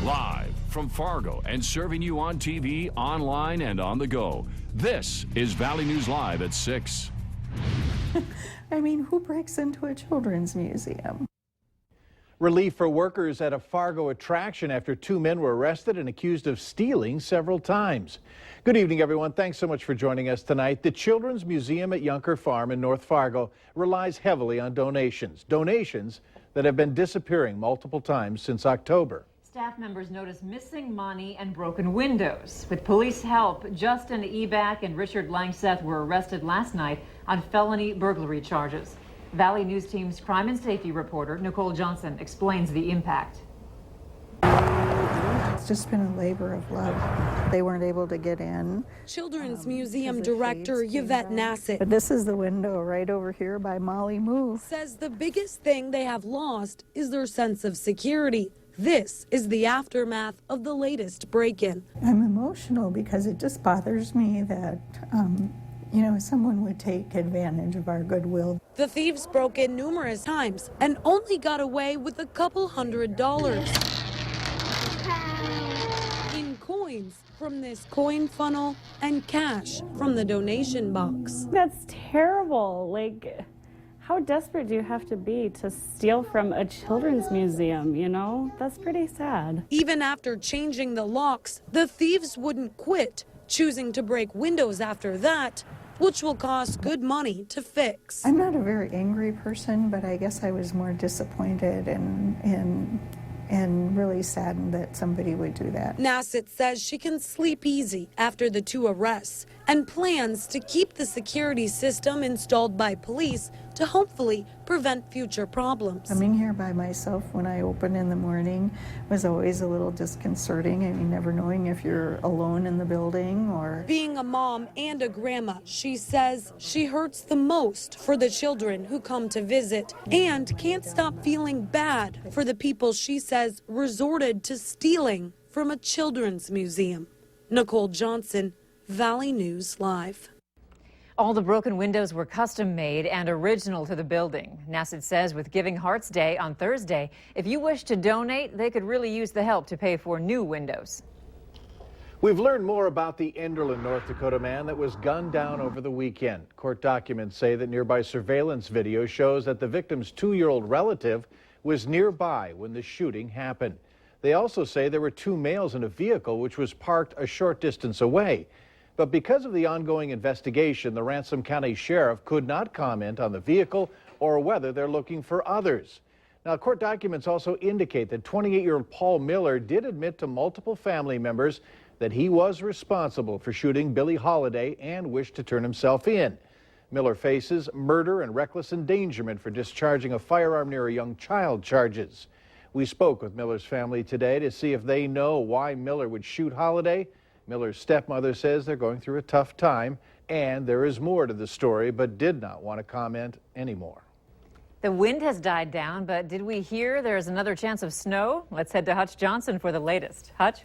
Live from Fargo and serving you on TV, online, and on the go. This is Valley News Live at 6. I mean, who breaks into a children's museum? Relief for workers at a Fargo attraction after two men were arrested and accused of stealing several times. Good evening, everyone. Thanks so much for joining us tonight. The Children's Museum at Yunker Farm in North Fargo relies heavily on donations that have been disappearing multiple times since October. Staff members noticed missing money and broken windows. With police help, Justin Eback and Richard Langseth were arrested last night on felony burglary charges. Valley News Team's crime and safety reporter Nicole Johnson explains the impact. It's just been a labor of love. They weren't able to get in. Children's Museum Director Yvette Nassett. But this is the window right over here by Molly Moo. Says the biggest thing they have lost is their sense of security. This is the aftermath of the latest break-in. I'm emotional because it just bothers me that, someone would take advantage of our goodwill. The thieves broke in numerous times and only got away with a couple $100 in coins from this coin funnel and cash from the donation box. That's terrible. How desperate do you have to be to steal from a children's museum, That's pretty sad. Even after changing the locks, the thieves wouldn't quit, choosing to break windows after that, which will cost good money to fix. I'm not a very angry person, but I guess I was more disappointed and really saddened that somebody would do that. Nassett says she can sleep easy after the two arrests and plans to keep the security system installed by police to hopefully prevent future problems. Coming here by myself when I open in the morning was always a little disconcerting. I mean, never knowing if you're alone in the building or... Being a mom and a grandma, she says she hurts the most for the children who come to visit and can't stop feeling bad for the people she says resorted to stealing from a children's museum. Nicole Johnson, Valley News Live. All the broken windows were custom made and original to the building. Nassett says with Giving Hearts Day on Thursday, if you wish to donate, they could really use the help to pay for new windows. We've learned more about the Enderlin, North Dakota man that was gunned down over the weekend. Court documents say that nearby surveillance video shows that the victim's 2-year-old relative was nearby when the shooting happened. They also say there were two males in a vehicle which was parked a short distance away. But because of the ongoing investigation, the Ransom County Sheriff could not comment on the vehicle or whether they're looking for others. Now, court documents also indicate that 28-year-old Paul Miller did admit to multiple family members that he was responsible for shooting Billie Holiday and wished to turn himself in. Miller faces murder and reckless endangerment for discharging a firearm near a young child charges. We spoke with Miller's family today to see if they know why Miller would shoot Holiday. Miller's stepmother says they're going through a tough time, and there is more to the story, but did not want to comment anymore. The wind has died down, but did we hear there's another chance of snow? Let's head to Hutch Johnson for the latest. Hutch?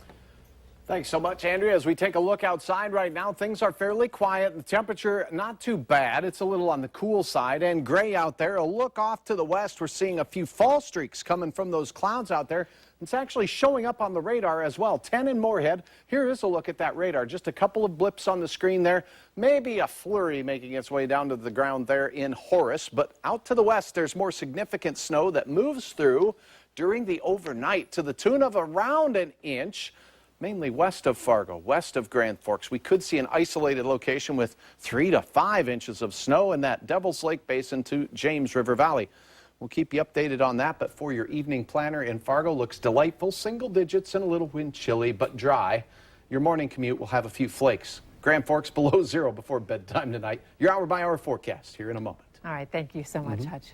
Thanks so much, Andrea. As we take a look outside right now, things are fairly quiet. The temperature not too bad. It's a little on the cool side and gray out there. A look off to the west, we're seeing a few fall streaks coming from those clouds out there. It's actually showing up on the radar as well. 10 in Moorhead. Here is a look at that radar. Just a couple of blips on the screen there. Maybe a flurry making its way down to the ground there in Horace. But out to the west, there's more significant snow that moves through during the overnight to the tune of around an inch. Mainly west of Fargo, west of Grand Forks. We could see an isolated location with 3 to 5 inches of snow in that Devil's Lake Basin to James River Valley. We'll keep you updated on that, but for your evening planner in Fargo, looks delightful, single digits and a little wind chilly, but dry. Your morning commute will have a few flakes. Grand Forks below 0 before bedtime tonight. Your hour-by-hour forecast here in a moment. All right, thank you so much, Hutch.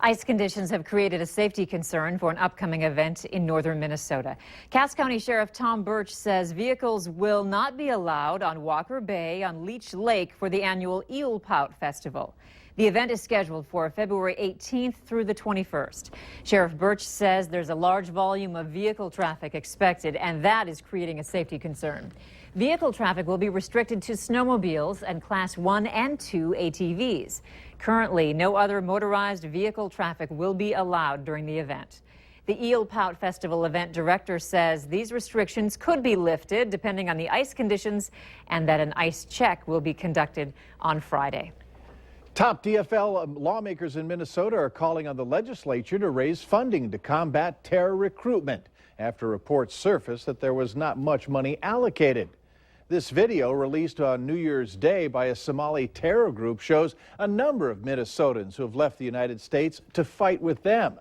Ice conditions have created a safety concern for an upcoming event in northern Minnesota. Cass County Sheriff Tom Birch says vehicles will not be allowed on Walker Bay on Leech Lake for the annual Eel Pout Festival. The event is scheduled for February 18th through the 21st. Sheriff Birch says there's a large volume of vehicle traffic expected, and that is creating a safety concern. Vehicle traffic will be restricted to snowmobiles and Class 1 and 2 ATVs. Currently, no other motorized vehicle traffic will be allowed during the event. The Eel Pout Festival event director says these restrictions could be lifted depending on the ice conditions and that an ice check will be conducted on Friday. Top DFL lawmakers in Minnesota are calling on the legislature to raise funding to combat terror recruitment after reports surfaced that there was not much money allocated. This video, released on New Year's Day by a Somali terror group, shows a number of Minnesotans who have left the United States to fight with them.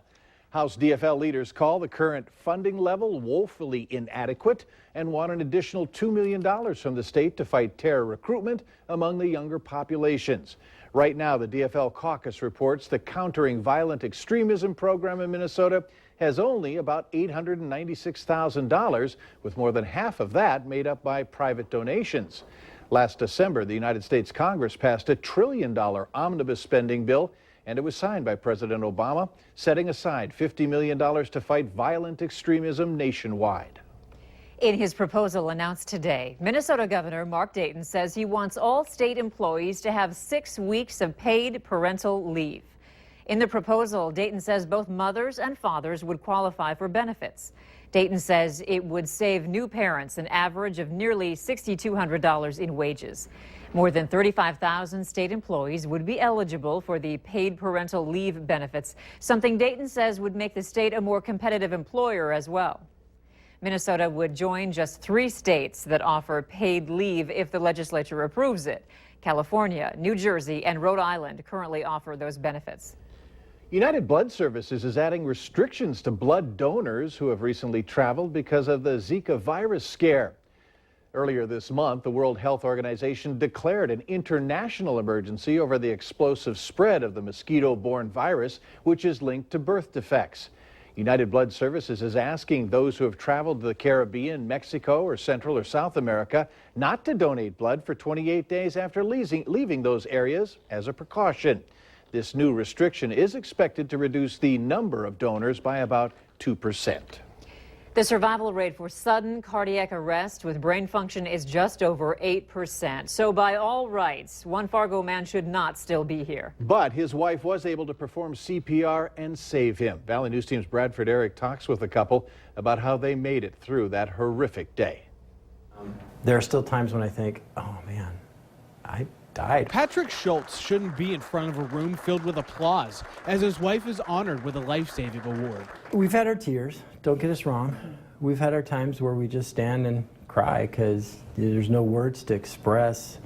House DFL leaders call the current funding level woefully inadequate and want an additional $2 million from the state to fight terror recruitment among the younger populations. Right now, the DFL caucus reports the Countering Violent Extremism program in Minnesota has only about $896,000, with more than half of that made up by private donations. Last December, the United States Congress passed a $1 trillion omnibus spending bill, and it was signed by President Obama, setting aside $50 million to fight violent extremism nationwide. In his proposal announced today, Minnesota Governor Mark Dayton says he wants all state employees to have 6 weeks of paid parental leave. In the proposal, Dayton says both mothers and fathers would qualify for benefits. Dayton says it would save new parents an average of nearly $6,200 in wages. More than 35,000 state employees would be eligible for the paid parental leave benefits, something Dayton says would make the state a more competitive employer as well. Minnesota would join just 3 states that offer paid leave if the legislature approves it. California, New Jersey, and Rhode Island currently offer those benefits. United Blood Services is adding restrictions to blood donors who have recently traveled because of the Zika virus scare. Earlier this month, the World Health Organization declared an international emergency over the explosive spread of the mosquito-borne virus, which is linked to birth defects. United Blood Services is asking those who have traveled to the Caribbean, Mexico, or Central or South America not to donate blood for 28 days after leaving those areas as a precaution. This new restriction is expected to reduce the number of donors by about 2%. The survival rate for sudden cardiac arrest with brain function is just over 8%. So by all rights, one Fargo man should not still be here. But his wife was able to perform CPR and save him. Valley News Team's Bradford Eric talks with a couple about how they made it through that horrific day. There are still times when I think, oh man, I died. Patrick Schultz shouldn't be in front of a room filled with applause as his wife is honored with a life-saving award. We've had our tears, don't get us wrong. We've had our times where we just stand and cry because there's no words to express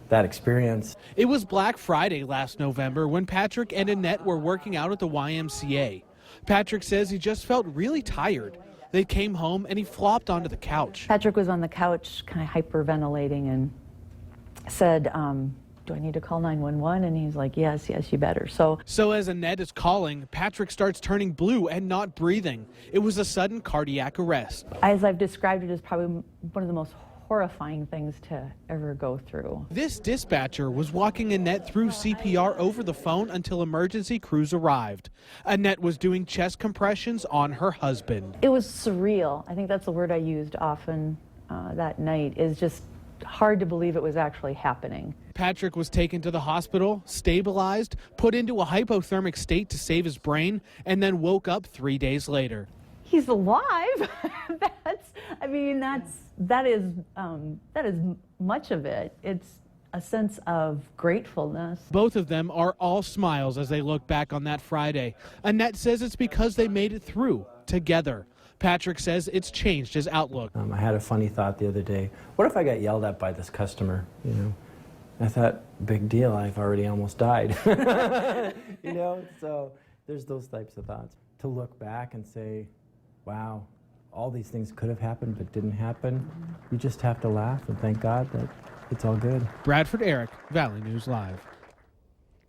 that experience. It was Black Friday last November when Patrick and Annette were working out at the YMCA. Patrick says he just felt really tired. They came home and he flopped onto the couch. Patrick was on the couch kind of hyperventilating and said, do I need to call 911? And he's like, yes, you better. So as Annette is calling, Patrick starts turning blue and not breathing. It was a sudden cardiac arrest. As I've described it, as probably one of the most horrifying things to ever go through. This dispatcher was walking Annette through CPR over the phone until emergency crews arrived. Annette was doing chest compressions on her husband. It was surreal. I think that's the word I used often that night, is just hard to believe it was actually happening. Patrick was taken to the hospital, stabilized, put into a hypothermic state to save his brain, and then woke up 3 days later. He's alive. that is much of it. It's a sense of gratefulness. Both of them are all smiles as they look back on that Friday. Annette says it's because they made it through together. Patrick says it's changed his outlook. I had a funny thought the other day. What if I got yelled at by this customer? You know, I thought, big deal, I've already almost died. You know, so there's those types of thoughts. To look back and say, wow, all these things could have happened but didn't happen. You just have to laugh and thank God that it's all good. Bradford Eric, Valley News Live.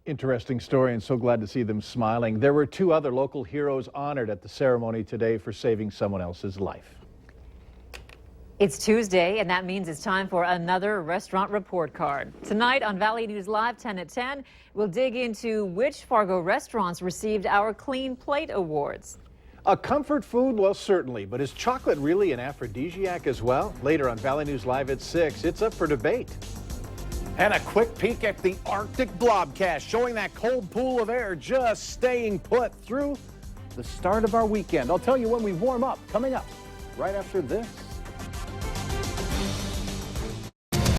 Interesting story, and so glad to see them smiling. There were 2 other local heroes honored at the ceremony today for saving someone else's life. It's Tuesday, and that means it's time for another restaurant report card. Tonight on Valley News Live 10 at 10, we'll dig into which Fargo restaurants received our Clean Plate Awards. A comfort food? Well, certainly, but is chocolate really an aphrodisiac as well? Later on Valley News Live at 6, it's up for debate. And a quick peek at the Arctic blobcast, showing that cold pool of air just staying put through the start of our weekend. I'll tell you when we warm up coming up right after this.